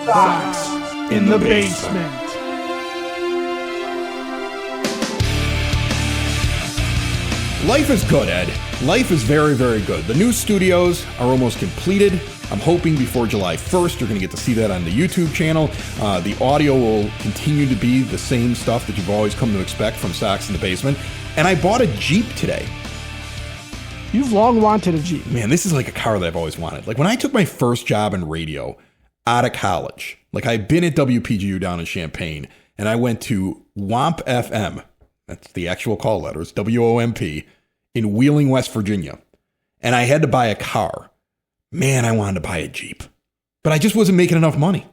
Sox in the basement. Life is good, Ed. Life is very, very good. The new studios are almost completed. I'm hoping before July 1st, you're going to get to see that on the YouTube channel. The audio will continue to be the same stuff that you've always come to expect from Sox in the Basement. And I bought a Jeep today. You've long wanted a Jeep. Man, this is like a car that I've always wanted. Like when I took my first job in radio out of college, like I'd been at WPGU down in Champaign, and I went to WOMP FM. That's the actual call letters, WOMP, in Wheeling, West Virginia. And I had to buy a car. Man, I wanted to buy a Jeep. But I just wasn't making enough money.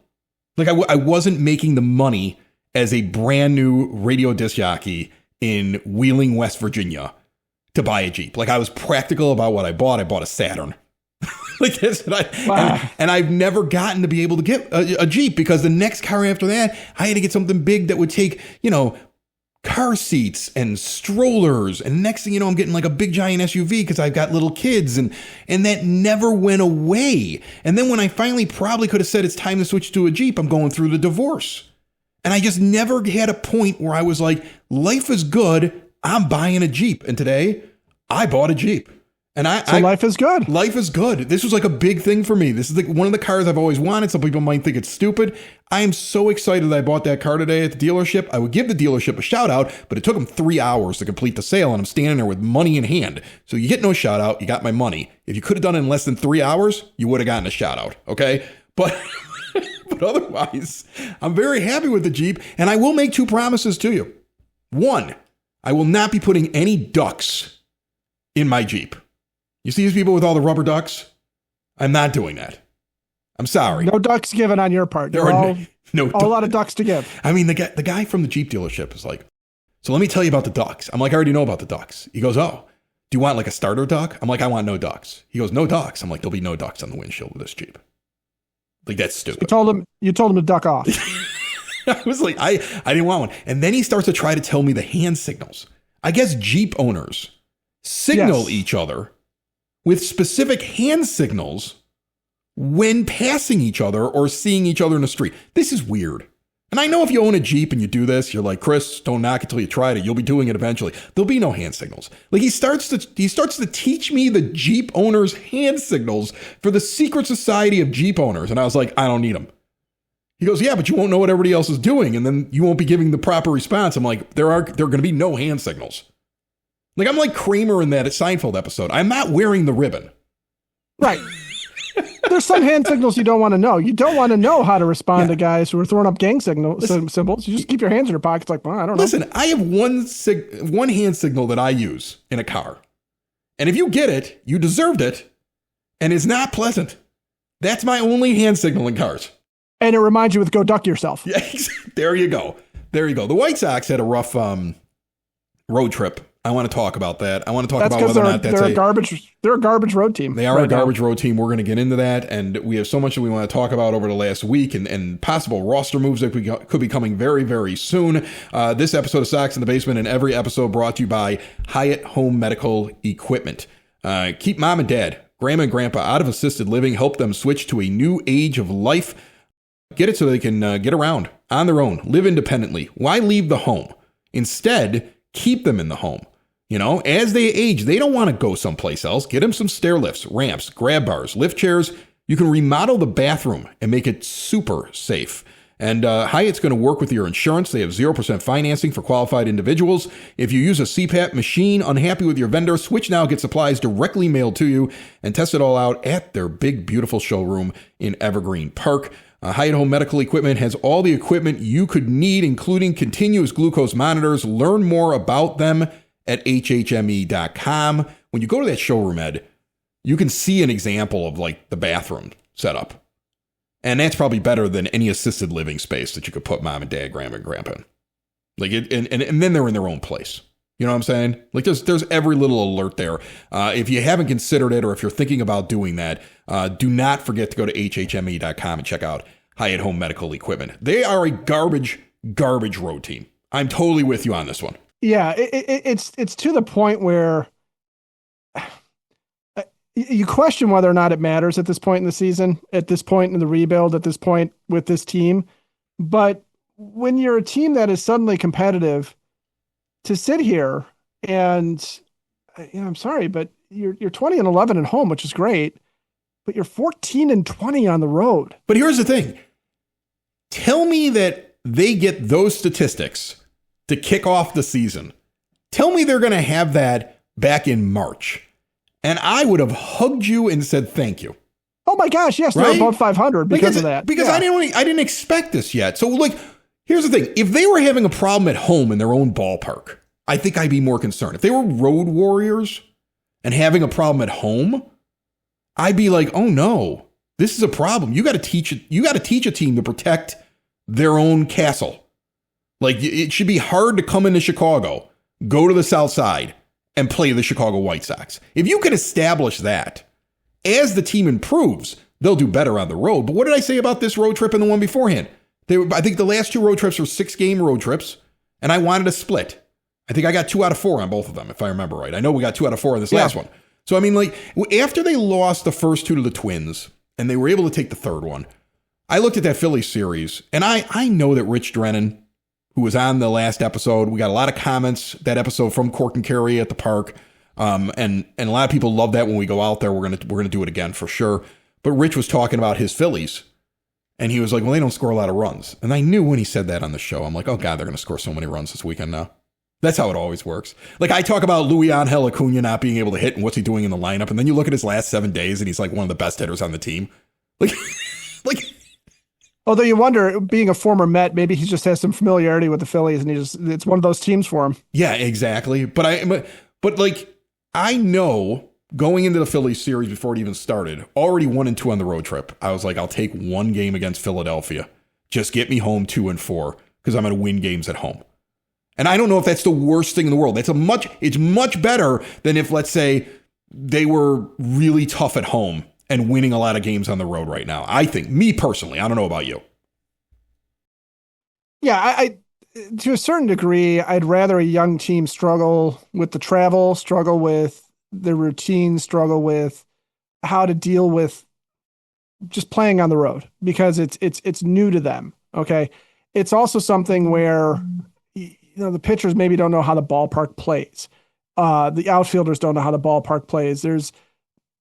Like I wasn't making the money as a brand new radio disc jockey in Wheeling, West Virginia to buy a Jeep. Like I was practical about what I bought. I bought a Saturn. Like this, and I've never gotten to be able to get a Jeep because the next car after that, I had to get something big that would take, car seats and strollers. And next thing you know, I'm getting like a big giant SUV because I've got little kids, and that never went away. And then when I finally probably could have said it's time to switch to a Jeep, I'm going through the divorce. And I just never had a point where I was like, life is good, I'm buying a Jeep. And today I bought a Jeep. And life is good. Life is good. This was like a big thing for me. This is like one of the cars I've always wanted. Some people might think it's stupid. I am so excited that I bought that car today at the dealership. I would give the dealership a shout out, but it took them 3 hours to complete the sale, and I'm standing there with money in hand. So you get no shout out. You got my money. If you could have done it in less than 3 hours, you would have gotten a shout out. Okay. But otherwise, I'm very happy with the Jeep, and I will make 2 promises to you. 1, I will not be putting any ducks in my Jeep. You see these people with all the rubber ducks? I'm not doing that. I'm sorry. No ducks given on your part. There are no a lot of ducks to give. I mean, the guy from the Jeep dealership is like, so let me tell you about the ducks. I'm like, I already know about the ducks. He goes, oh, do you want like a starter duck? I'm like, I want no ducks. He goes, no ducks. I'm like, there'll be no ducks on the windshield with this Jeep. Like, that's stupid. You told him to duck off. I was like, I didn't want one. And then he starts to try to tell me the hand signals. I guess Jeep owners signal each other with specific hand signals when passing each other or seeing each other in the street. This is weird. And I know if you own a Jeep and you do this, you're like, Chris, don't knock it till you tried it. You'll be doing it eventually. There'll be no hand signals. Like he starts to teach me the Jeep owners' hand signals for the secret society of Jeep owners. And I was like, I don't need them. He goes, yeah, but you won't know what everybody else is doing. And then you won't be giving the proper response. I'm like, there are going to be no hand signals. Like, I'm like Kramer in that Seinfeld episode. I'm not wearing the ribbon. Right. There's some hand signals you don't want to know. You don't want to know how to respond to guys who are throwing up gang symbols. You just keep your hands in your pockets like, well, I don't know. Listen, I have one hand signal that I use in a car. And if you get it, you deserved it. And it's not pleasant. That's my only hand signal in cars. And it reminds you with go duck yourself. Yeah, there you go. There you go. The White Sox had a rough road trip. I want to talk about that. I want to talk about whether or not that's they're a garbage road team. They are a garbage road team. We're going to get into that. And we have so much that we want to talk about over the last week and possible roster moves that could be coming very, very soon. This episode of Sox in the Basement and every episode brought to you by Hyatt Home Medical Equipment. Keep mom and dad, grandma and grandpa out of assisted living. Help them switch to a new age of life. Get it so they can get around on their own, live independently. Why leave the home? Instead, keep them in the home. As they age, they don't want to go someplace else. Get them some stair lifts, ramps, grab bars, lift chairs. You can remodel the bathroom and make it super safe. And Hyatt's going to work with your insurance. They have 0% financing for qualified individuals. If you use a CPAP machine, unhappy with your vendor, switch now, get supplies directly mailed to you, and test it all out at their big, beautiful showroom in Evergreen Park. Hyatt Home Medical Equipment has all the equipment you could need, including continuous glucose monitors. Learn more about them at hhme.com. When you go to that showroom, Ed, you can see an example of like the bathroom setup. And that's probably better than any assisted living space that you could put mom and dad, grandma and grandpa in. Like and then they're in their own place. You know what I'm saying? Like there's every little alert there. If you haven't considered it or if you're thinking about doing that, do not forget to go to hhme.com and check out Hyatt Home Medical Equipment. They are a garbage road team. I'm totally with you on this one. Yeah, it's to the point where you question whether or not it matters at this point in the season, at this point in the rebuild, at this point with this team. But when you're a team that is suddenly competitive, to sit here and I'm sorry, but you're 20-11 at home, which is great, but you're 14-20 on the road. But here's the thing. Tell me that they get those statistics to kick off the season. Tell me they're going to have that back in March. And I would have hugged you and said thank you. Oh my gosh, yes, they're above 500 because of that. Because I didn't expect this yet. So like, here's the thing. If they were having a problem at home in their own ballpark, I think I'd be more concerned. If they were road warriors and having a problem at home, I'd be like, oh no, this is a problem. You got to teach a team to protect their own castle. Like, it should be hard to come into Chicago, go to the South Side, and play the Chicago White Sox. If you can establish that, as the team improves, they'll do better on the road. But what did I say about this road trip and the one beforehand? I think the last 2 road trips were 6-game road trips, and I wanted a split. I think I got 2 out of 4 on both of them, if I remember right. I know we got 2 out of 4 on this last one. So, I mean, like, after they lost the first 2 to the Twins, and they were able to take the third one, I looked at that Phillies series, and I know that Rich Drennan, who was on the last episode, we got a lot of comments, that episode from Cork and Kerry at the park, and a lot of people love that when we go out there. We're gonna do it again for sure. But Rich was talking about his Phillies, and he was like, well, they don't score a lot of runs. And I knew when he said that on the show, I'm like, oh God, they're going to score so many runs this weekend now. That's how it always works. Like, I talk about Luis Angel Acuna not being able to hit and what's he doing in the lineup. And then you look at his last 7 days and he's like one of the best hitters on the team. Like, although you wonder, being a former Met, maybe he just has some familiarity with the Phillies and it's one of those teams for him. Yeah, exactly. But like, I know going into the Phillies series before it even started, already 1-2 on the road trip. I was like, I'll take 1 game against Philadelphia. Just get me home 2-4 because I'm going to win games at home. And I don't know if that's the worst thing in the world. It's much better than if, let's say, they were really tough at home and winning a lot of games on the road right now. I think, me personally, I don't know about you. Yeah, I to a certain degree, I'd rather a young team struggle with the travel, struggle with the routine, struggle with how to deal with just playing on the road because it's new to them. Okay. It's also something where, the pitchers maybe don't know how the ballpark plays. The outfielders don't know how the ballpark plays. There's,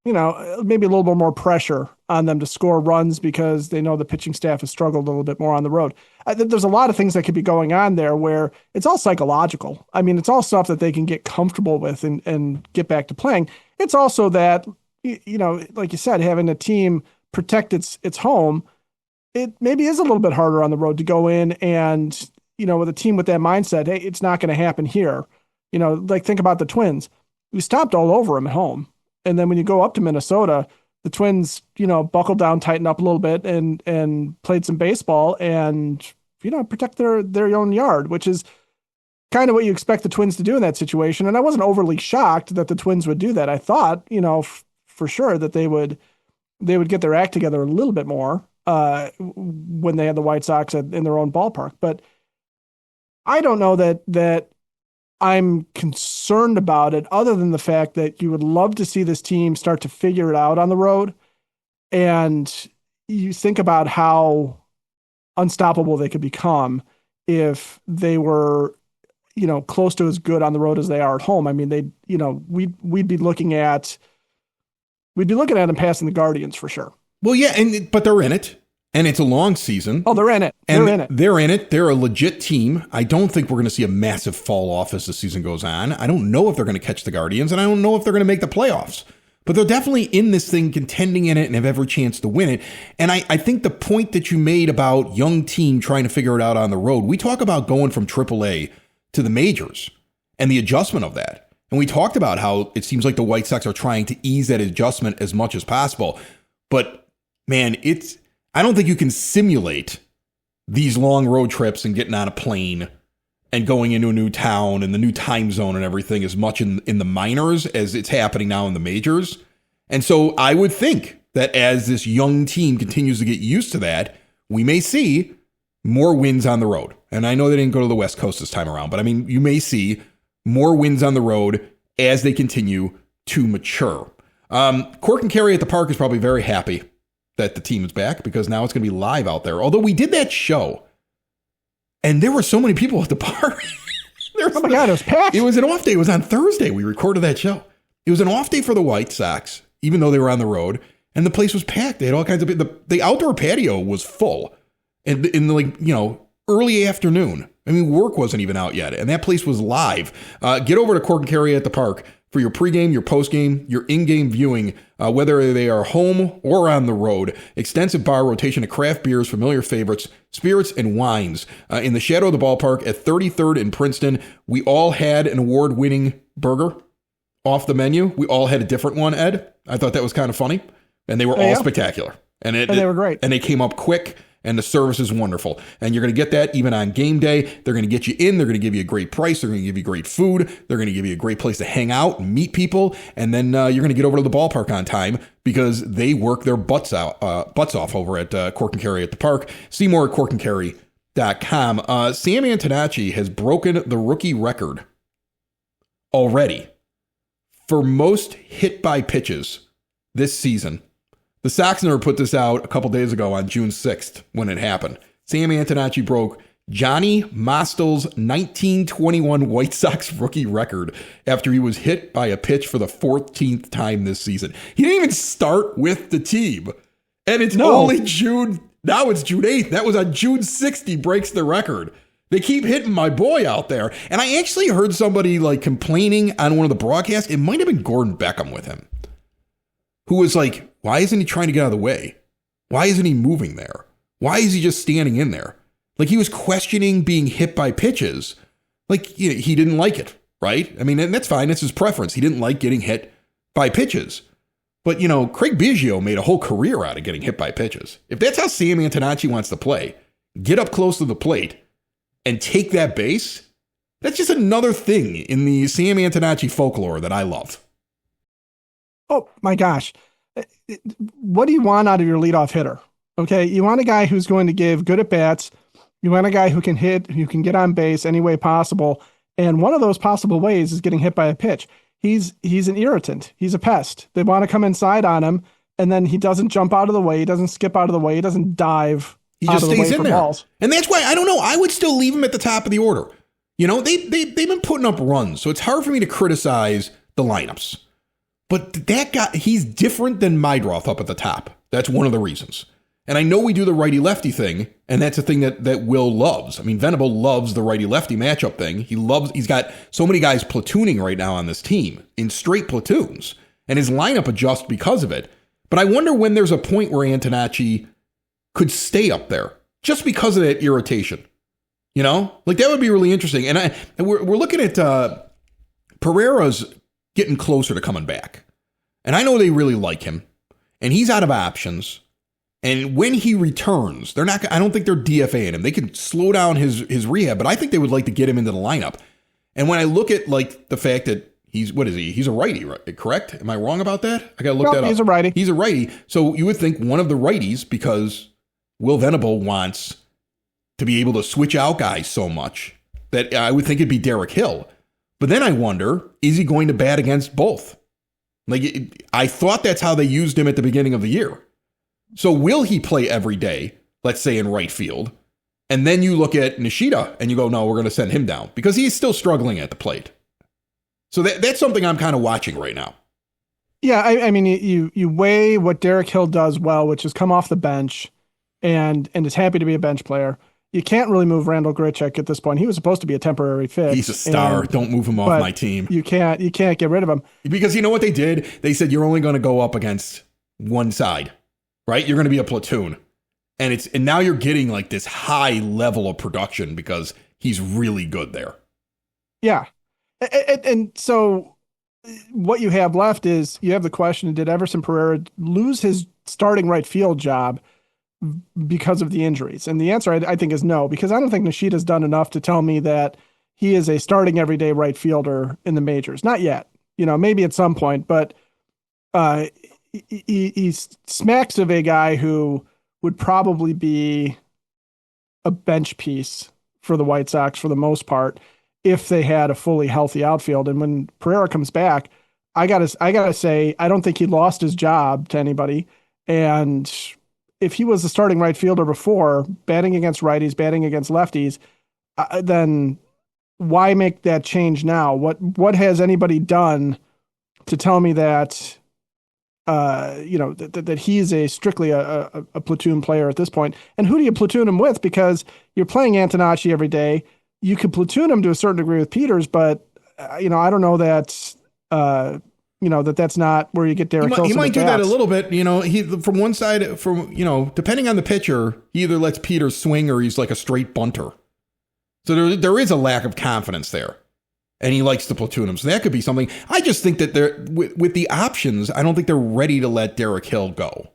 maybe a little bit more pressure on them to score runs because they know the pitching staff has struggled a little bit more on the road. There's a lot of things that could be going on there where it's all psychological. I mean, it's all stuff that they can get comfortable with and get back to playing. It's also that, like you said, having a team protect its home, it maybe is a little bit harder on the road to go in and, with a team with that mindset, hey, it's not going to happen here. Like think about the Twins. We stomped all over them at home. And then when you go up to Minnesota, the Twins, buckled down, tightened up a little bit and played some baseball and, protect their own yard, which is kind of what you expect the Twins to do in that situation. And I wasn't overly shocked that the Twins would do that. I thought, for sure that they would get their act together a little bit more when they had the White Sox in their own ballpark. But I don't know that I'm concerned about it other than the fact that you would love to see this team start to figure it out on the road. And you think about how unstoppable they could become if they were, close to as good on the road as they are at home. I mean, we'd be looking at them passing the Guardians for sure. Well, yeah, but they're in it. And it's a long season. Oh, they're in it. They're in it. They're a legit team. I don't think we're going to see a massive fall off as the season goes on. I don't know if they're going to catch the Guardians, and I don't know if they're going to make the playoffs. But they're definitely in this thing, contending in it, and have every chance to win it. And I think the point that you made about young team trying to figure it out on the road, we talk about going from AAA to the majors and the adjustment of that. And we talked about how it seems like the White Sox are trying to ease that adjustment as much as possible. But, man, I don't think you can simulate these long road trips and getting on a plane and going into a new town and the new time zone and everything as much in the minors as it's happening now in the majors. And so I would think that as this young team continues to get used to that, we may see more wins on the road. And I know they didn't go to the West Coast this time around, but I mean, you may see more wins on the road as they continue to mature. Cork and Carry at the Park is probably very happy that the team is back because now it's going to be live out there. Although we did that show and there were so many people at the park. Oh my God, it was packed. It was an off day. It was on Thursday. We recorded that show. It was an off day for the White Sox, even though they were on the road, and the place was packed. They had all kinds of the outdoor patio was full, and in the early afternoon. I mean, work wasn't even out yet, and that place was live. Get over to Cork and Carry at the Park for your pregame, your postgame, your in-game viewing, whether they are home or on the road. Extensive bar rotation of craft beers, familiar favorites, spirits, and wines. In the shadow of the ballpark at 33rd in Princeton, we all had an award-winning burger off the menu. We all had a different one, Ed. I thought that was kind of funny, and they were all spectacular. And they were great. And they came up quick. And the service is wonderful. And you're going to get that even on game day. They're going to get you in. They're going to give you a great price. They're going to give you great food. They're going to give you a great place to hang out and meet people. And then you're going to get over to the ballpark on time because they work their butts off over at Cork and Carry at the Park. See more at corkandcarry.com. Sam Antonacci has broken the rookie record already for most hit by pitches this season. The Sox never put this out a couple days ago on June 6th when it happened. Sam Antonacci broke Johnny Mostel's 1921 White Sox rookie record after he was hit by a pitch for the 14th time this season. He didn't even start with the team. And it's only June. Now it's June 8th. That was on June 6th he breaks the record. They keep hitting my boy out there. And I actually heard somebody complaining on one of the broadcasts. It might have been Gordon Beckham with him, who was like, why isn't he trying to get out of the way? Why isn't he moving there? Why is he just standing in there? He was questioning being hit by pitches. He didn't like it, right? I mean, and that's fine. It's his preference. He didn't like getting hit by pitches. But, Craig Biggio made a whole career out of getting hit by pitches. If that's how Sam Antonacci wants to play, get up close to the plate and take that base, that's just another thing in the Sam Antonacci folklore that I love. Oh, my gosh. What do you want out of your leadoff hitter? Okay, you want a guy who's going to give good at bats. You want a guy who can hit, who can get on base any way possible. And one of those possible ways is getting hit by a pitch. He's an irritant. He's a pest. They want to come inside on him, and then he doesn't jump out of the way. He doesn't skip out of the way. He doesn't dive. He just stays in there. Balls. And that's why, I don't know, I would still leave him at the top of the order. They've been putting up runs, so it's hard for me to criticize the lineups. But that guy, he's different than Mydroth up at the top. That's one of the reasons. And I know we do the righty-lefty thing, and that's a thing that Will loves. I mean, Venable loves the righty-lefty matchup thing. He's got so many guys platooning right now on this team in straight platoons, and his lineup adjusts because of it. But I wonder when there's a point where Antonacci could stay up there just because of that irritation. That would be really interesting. And we're looking at Pereira's getting closer to coming back. And I know they really like him. And he's out of options. And when he returns, I don't think they're DFAing him. They can slow down his rehab, but I think they would like to get him into the lineup. And when I look at the fact that what is he? He's a righty, right? Correct? Am I wrong about that? I got to look that up. He's a righty. He's a righty. So you would think one of the righties, because Will Venable wants to be able to switch out guys so much, that I would think it'd be Derek Hill. But then I wonder, is he going to bat against both? I thought that's how they used him at the beginning of the year. So will he play every day, let's say in right field? And then you look at Nishida and you go, no, we're going to send him down because he's still struggling at the plate. So that's something I'm kind of watching right now. Yeah, I mean, you weigh what Derek Hill does well, which is come off the bench and is happy to be a bench player. You can't really move Randall Grichuk at this point. He was supposed to be a temporary fix. He's a star. Don't move him off my team. You can't get rid of him. Because you know what they did? They said you're only going to go up against one side, right? You're going to be a platoon. And now you're getting this high level of production because he's really good there. Yeah. And so what you have left is you have the question, did Everson Pereira lose his starting right field job because of the injuries? And the answer I think is no, because I don't think Nishida's done enough to tell me that he is a starting everyday right fielder in the majors. Not yet, maybe at some point, but he smacks of a guy who would probably be a bench piece for the White Sox for the most part if they had a fully healthy outfield. And when Pereira comes back, I gotta say, I don't think he lost his job to anybody. And if he was the starting right fielder before, batting against righties, batting against lefties, then why make that change now? What has anybody done to tell me that that he's a strictly a platoon player at this point? And who do you platoon him with? Because you're playing Antonacci every day. You could platoon him to a certain degree with Peters, but I don't know that that's not where you get Derek He Hilson might at do that a bats. little bit. He from one side, depending on the pitcher, he either lets Peters swing or he's like a straight bunter. So there is a lack of confidence there. And he likes to platoon him. So that could be something. I just think that they're with the options, I don't think they're ready to let Derek Hill go.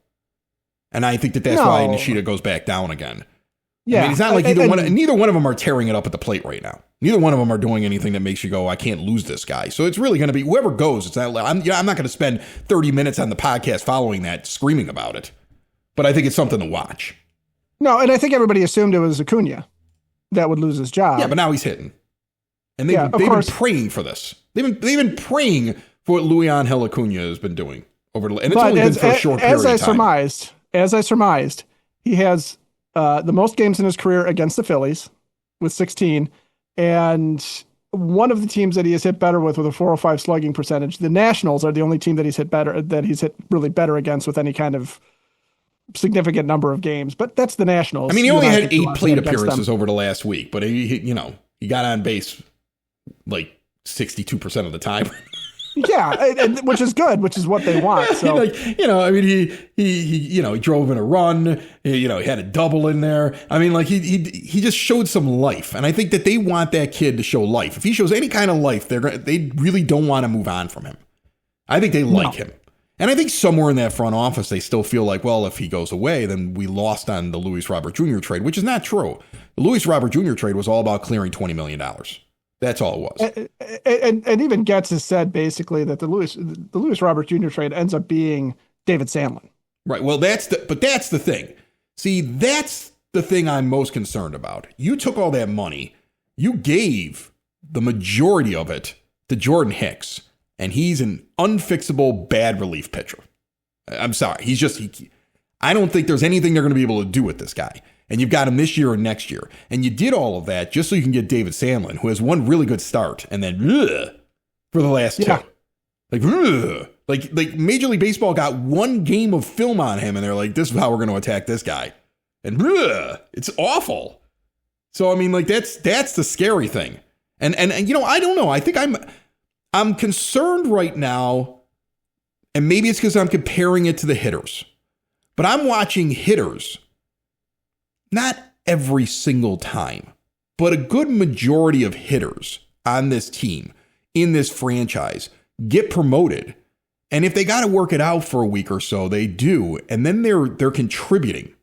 And I think that's why No, Nishida goes back down again. I mean, yeah, it's not like neither one of them are tearing it up at the plate right now. Neither one of them are doing anything that makes you go, I can't lose this guy. So it's really going to be whoever goes. It's not. I'm not going to spend 30 minutes on the podcast following that screaming about it. But I think it's something to watch. no, and I think everybody assumed it was Acuna that would lose his Yeah, job. but now he's hitting, and Yeah, of they've been course. praying for this. They've been praying for what Luis Acuna has been doing and it's But only been for a short period of time. as I surmised, he has the most games in his career against the Phillies with 16, and one of the teams that he has hit better with a 405 slugging percentage. The Nationals are the only team that he's hit really better against with any kind of significant number of games. But that's the Nationals. I mean, he You and only I had could do 8 a lot plate against them. appearances over the last week, but he got on base like 62% of the time. Yeah, which is good, which is what they want. So I mean, he drove in a run. He had a double in there. I mean, like he just showed some life, and I think that they want that kid to show life. If he shows any kind of life, they really don't want to move on from him. I think they like him, and I think somewhere in that front office they still feel like, well, if he goes away, then we lost on the Luis Robert Jr. trade, which is not true. The Luis Robert Jr. trade was all about clearing $20 million. That's all it was. and even Getz has said basically that the Lewis Robert Jr. trade ends up being David Sandlin. Right. Well, that's the thing. See, that's the thing I'm most concerned about. You took all that money, you gave the majority of it to Jordan Hicks, and he's an unfixable bad relief pitcher. I'm sorry. I don't think there's anything they're going to be able to do with this guy. And you've got him this year or next year. And you did all of that just so you can get David Sandlin, who has one really good start, and then for the last two. Like Major League Baseball got one game of film on him, and they're like, this is how we're going to attack this guy. And it's awful. So, I mean, like, that's the scary thing. And I don't know. I think I'm concerned right now, and maybe it's because I'm comparing it to the hitters. But I'm watching hitters, not every single time, but a good majority of hitters on this team, in this franchise, get promoted. And if they got to work it out for a week or so, they do. And then they're contributing.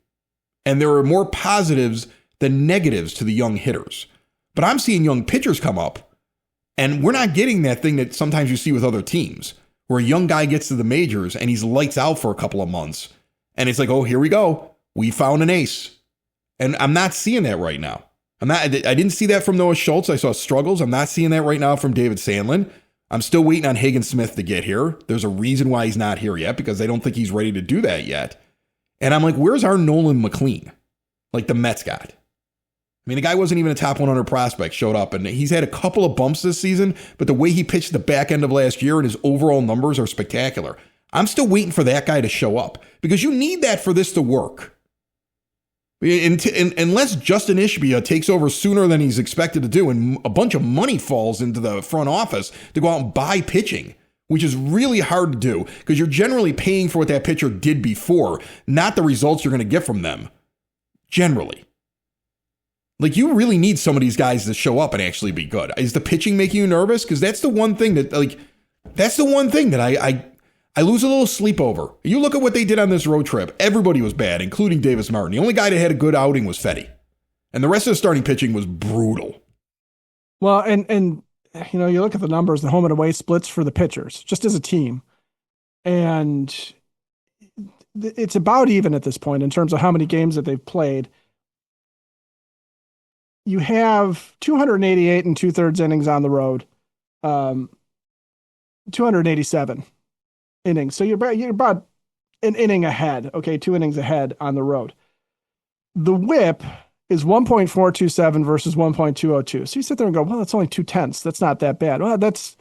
And there are more positives than negatives to the young hitters. But I'm seeing young pitchers come up, and we're not getting that thing that sometimes you see with other teams, where a young guy gets to the majors and he's lights out for a couple of months. And it's like, oh, here we go. We found an ace. And I'm not seeing that right now. I didn't see that from Noah Schultz. I saw struggles. I'm not seeing that right now from David Sandlin. I'm still waiting on Hagen Smith to get here. There's a reason why he's not here yet, because they don't think he's ready to do that yet. And I'm like, where's our Nolan McLean? Like the Mets got. I mean, the guy wasn't even a top 100 prospect, showed up, and he's had a couple of bumps this season, but the way he pitched the back end of last year and his overall numbers are spectacular. I'm still waiting for that guy to show up, because you need that for this to work. Unless Justin Ishbia takes over sooner than he's expected to do, and a bunch of money falls into the front office to go out and buy pitching, which is really hard to do, because you're generally paying for what that pitcher did before, not the results you're going to get from them. Generally. Like, you really need some of these guys to show up and actually be good. Is the pitching making you nervous? Because that's the one thing that, I lose a little sleep over. You look at what they did on this road trip. Everybody was bad, including Davis Martin. The only guy that had a good outing was Fetty. And the rest of the starting pitching was brutal. Well, and you look at the numbers, the home and away splits for the pitchers, just as a team. And it's about even at this point in terms of how many games that they've played. You have 288 and 2/3 innings on the road. 287 innings. So you're about an inning ahead. Okay, 2 innings ahead on the road. The WHIP is 1.427 versus 1.202. So you sit there and go, well, that's only 2/10. That's not that bad. Well, that's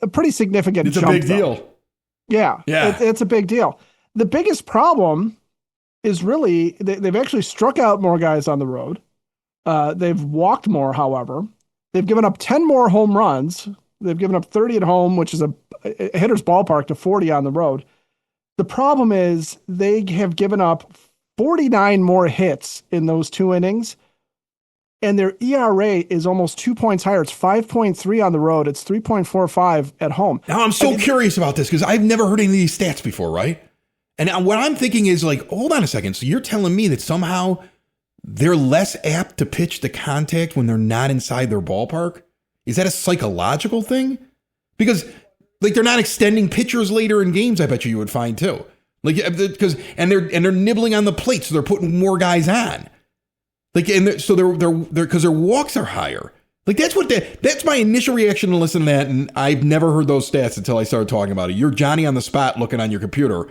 a pretty significant It's a jump, big though. deal. Yeah, Yeah. it's a big deal. The biggest problem is really they've actually struck out more guys on the road. They've walked more, however. They've given up 10 more home runs. They've given up 30 at home, which is a hitter's ballpark, to 40 on the road. The problem is they have given up 49 more hits in those 2 innings, and their ERA is almost 2 points higher. It's 5.3 on the road. It's 3.45 at home. Now I'm I so mean, curious about this because I've never heard any of these stats before, right? And what I'm thinking is like, hold on a second. So you're telling me that somehow they're less apt to pitch to contact when they're not inside their ballpark? Is that a psychological thing? Because like they're not extending pitchers later in games. I bet you would find too. Like because they're nibbling on the plate, so they're putting more guys on. Like so they're because their walks are higher. Like that's my initial reaction to listen to that, and I've never heard those stats until I started talking about it. You're Johnny on the spot looking on your computer,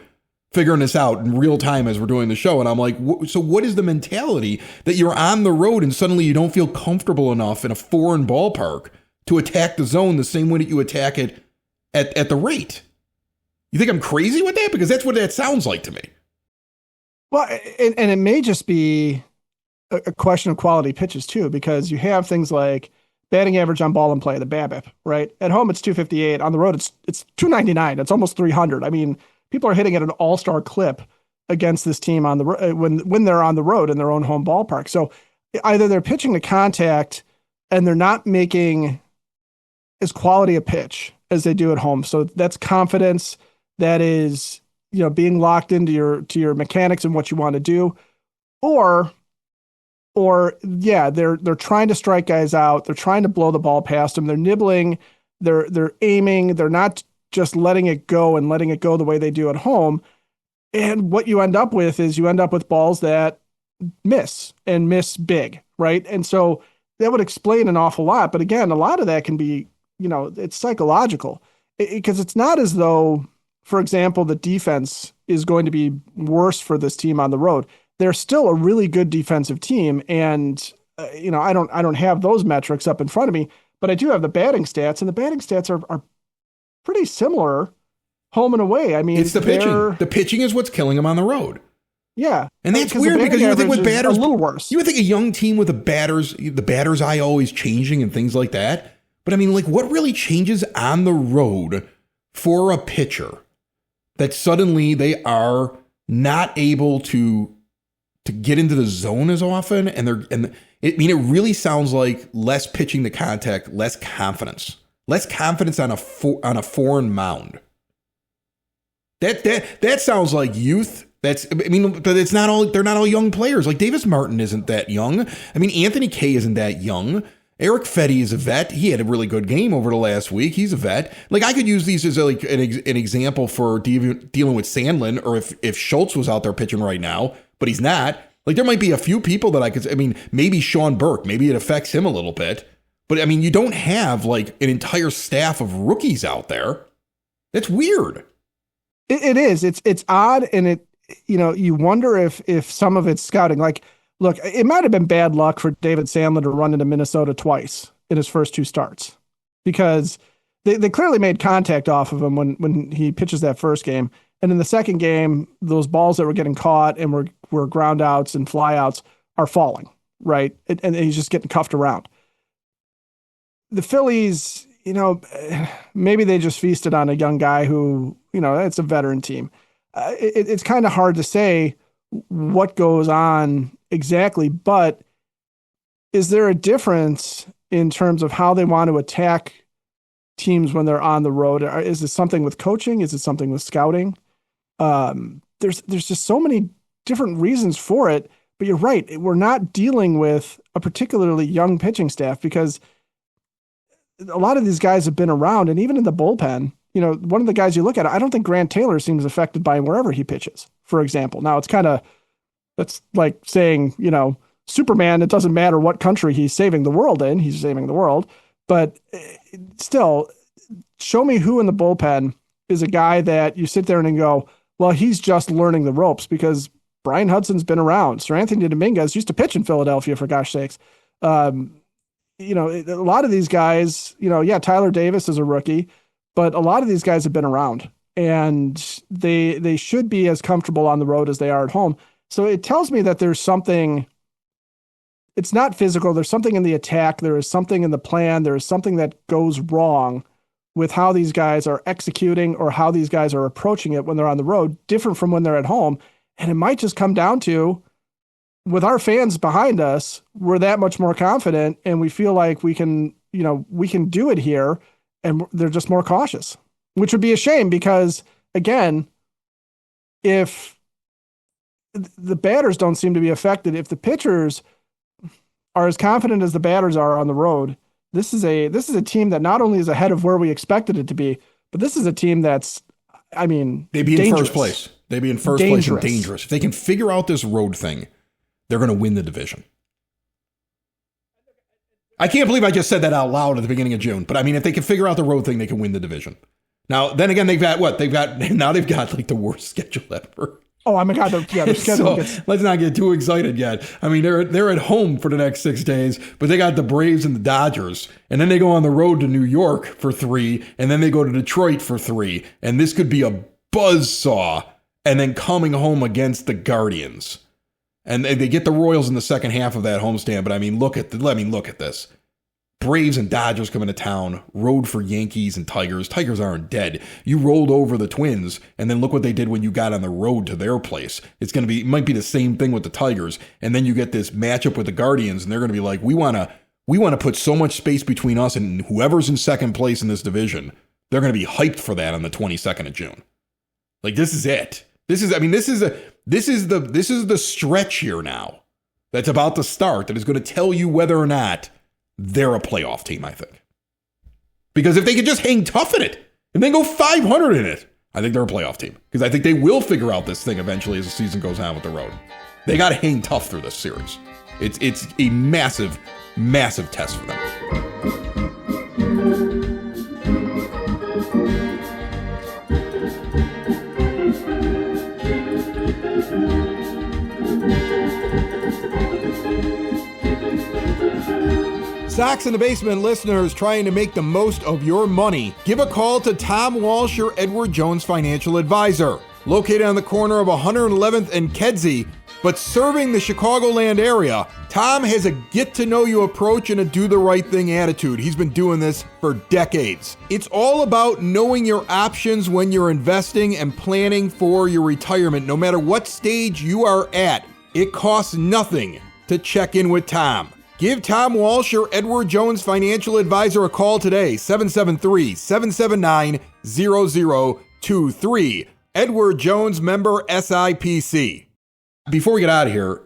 figuring this out in real time as we're doing the show, and I'm like, so what is the mentality that you're on the road and suddenly you don't feel comfortable enough in a foreign ballpark to attack the zone the same way that you attack it at the rate? You think I'm crazy with that? Because that's what that sounds like to me. well, and it may just be a question of quality pitches too, because you have things like batting average on ball and play, the BABIP, right? At home it's 258. On the road it's 299. It's almost 300. I mean, people are hitting at an all-star clip against this team on the when they're on the road in their own home ballpark. So either they're pitching to contact and they're not making as quality a pitch as they do at home. So that's confidence. That is, being locked into your mechanics and what you want to do, or yeah, they're trying to strike guys out. They're trying to blow the ball past them. They're nibbling. They're aiming. They're not just letting it go and letting it go the way they do at home. And what you end up with is balls that miss and miss big, right? And so that would explain an awful lot. But again, a lot of that can be, it's psychological, because it's not as though, for example, the defense is going to be worse for this team on the road. They're still a really good defensive team, and I don't have those metrics up in front of me, but I do have the batting stats, and the batting stats are pretty similar home and away. I mean, It's the pitching. The pitching is what's killing them on the road. Yeah, And that's because the weird because batting you would think with average is batters, a little worse. you would think a young team with the batter's eye always changing and things like that. But I mean, like, what really changes on the road for a pitcher that suddenly they are not able to get into the zone as often, it really sounds like less pitching to contact, less confidence on a foreign mound. That sounds like youth. But it's not all. They're not all young players. Like Davis Martin isn't that young. I mean, Anthony Kay isn't that young. Eric Fetty is a vet. He had a really good game over the last week. He's a vet. Like I could use these as like an example for dealing with Sandlin, or if Schultz was out there pitching right now, but he's not. Like there might be a few people that I could. I mean, maybe Sean Burke. Maybe it affects him a little bit. But I mean, you don't have like an entire staff of rookies out there. That's weird. It is. It's odd, and you wonder if some of it's scouting. Like, look, it might have been bad luck for David Sandlin to run into Minnesota twice in his first two starts, because they clearly made contact off of him when he pitches that first game. And in the second game, those balls that were getting caught and were ground outs and fly outs are falling, right? And he's just getting cuffed around. The Phillies, maybe they just feasted on a young guy who, it's a veteran team. It's kind of hard to say what goes on exactly, but is there a difference in terms of how they want to attack teams when they're on the road? Is it something with coaching? Is it something with scouting? There's just so many different reasons for it, but you're right. We're not dealing with a particularly young pitching staff, because a lot of these guys have been around, and even in the bullpen, one of the guys you look at, I don't think Grant Taylor seems affected by wherever he pitches, for example. Now that's like saying, Superman, it doesn't matter what country he's saving the world in, he's saving the world. But still, show me who in the bullpen is a guy that you sit there and go, well, he's just learning the ropes, because Brian Hudson's been around. Sir Anthony Dominguez used to pitch in Philadelphia, for gosh sakes. Um, a lot of these guys, Tyler Davis is a rookie, but a lot of these guys have been around, and they should be as comfortable on the road as they are at home. So it tells me that there's something. It's not physical. There's something in the attack. There is something in the plan. There is something that goes wrong with how these guys are executing or how these guys are approaching it when they're on the road, different from when they're at home. And it might just come down to, with our fans behind us, we're that much more confident and we feel like we can do it here, and they're just more cautious, which would be a shame because, again, if the batters don't seem to be affected, if the pitchers are as confident as the batters are on the road, this is a team that not only is ahead of where we expected it to be, but this is a team that's, they'd be dangerous. in first place. They'd be in first place and dangerous. If they can figure out this road thing, they're going to win the division. I can't believe I just said that out loud at the beginning of June. But if they can figure out the road thing, they can win the division. Now, then again, they've got like the worst schedule ever. Oh my God! The schedule. So, let's not get too excited yet. They're at home for the next 6 days, but they got the Braves and the Dodgers, and then they go on the road to New York for 3, and then they go to Detroit for 3, and this could be a buzzsaw. And then coming home against the Guardians, and they get the Royals in the second half of that homestand. But look at this. Braves and Dodgers coming to town, road for Yankees and Tigers. Tigers aren't dead. You rolled over the Twins, and then look what they did when you got on the road to their place. It might be the same thing with the Tigers, and then you get this matchup with the Guardians, and they're going to be like, we want to put so much space between us and whoever's in second place in this division. They're going to be hyped for that on the 22nd of June. Like, this is it. This is the stretch here now that's about to start that is going to tell you whether or not they're a playoff team, I think. Because if they could just hang tough in it and then go 500 in it, I think they're a playoff team. Because I think they will figure out this thing eventually as the season goes on with the road. They got to hang tough through this series. It's a massive, massive test for them. Sox in the Basement listeners trying to make the most of your money, give a call to Tom Walsh, your Edward Jones financial advisor. Located on the corner of 111th and Kedzie, but serving the Chicagoland area, Tom has a get-to-know-you approach and a do-the-right-thing attitude. He's been doing this for decades. It's all about knowing your options when you're investing and planning for your retirement. No matter what stage you are at, it costs nothing to check in with Tom. Give Tom Walsh, your Edward Jones financial advisor, a call today, 773-779-0023. Edward Jones, member SIPC. Before we get out of here,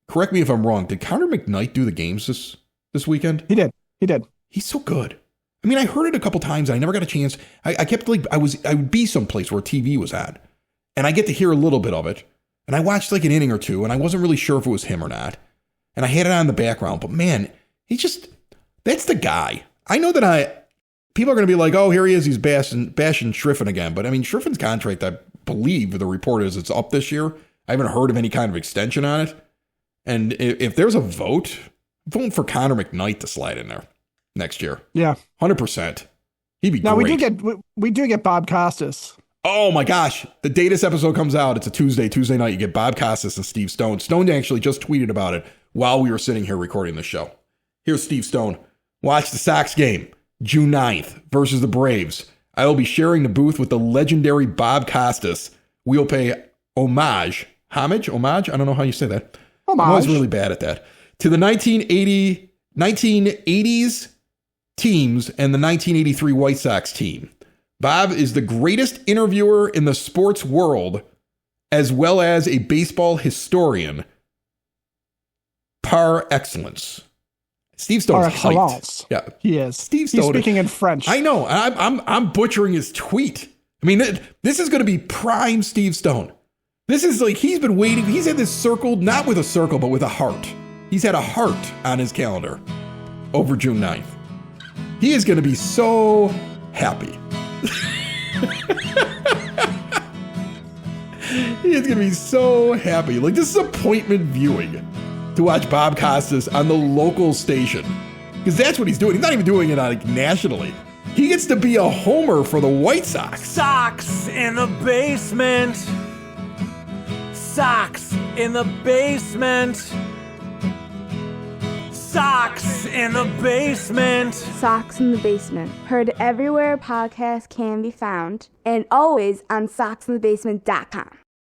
correct me if I'm wrong. Did Connor McKnight do the games this weekend? He did. He's so good. I heard it a couple times. I never got a chance. I kept I would be someplace where TV was at, and I get to hear a little bit of it. And I watched like an inning or two, and I wasn't really sure if it was him or not. And I had it on in the background, but man, that's the guy. I know that people are going to be like, oh, here he is. He's bashing Schriffen again. But Schriffen's contract, I believe the report is it's up this year. I haven't heard of any kind of extension on it. And if there's a vote, I'm voting for Connor McKnight to slide in there next year. Yeah. 100%. He'd be great. Now we do get Bob Costas. Oh my gosh. The day this episode comes out, it's a Tuesday night. You get Bob Costas and Steve Stone. Stone actually just tweeted about it while we were sitting here recording the show. Here's Steve Stone. Watch the Sox game, June 9th versus the Braves. I will be sharing the booth with the legendary Bob Costas. We'll pay homage. I don't know how you say that. Homage. I was really bad at that. To the 1980s teams and the 1983 White Sox team. Bob is the greatest interviewer in the sports world, as well as a baseball historian par excellence. Steve Stone's hyped. Yeah, he is. Steve Stone. He's speaking in French. I know. I'm butchering his tweet. This is going to be prime Steve Stone. This is like he's been waiting. He's had this circled, not with a circle, but with a heart. He's had a heart on his calendar over June 9th. He is going to be so happy. He is going to be so happy. Like, this is appointment viewing to watch Bob Costas on the local station. Because that's what he's doing. He's not even doing it like nationally. He gets to be a homer for the White Sox. Sox in the basement. Sox in the basement. Sox in the basement. Sox in the Basement. Heard everywhere podcasts can be found. And always on soxinthebasement.com.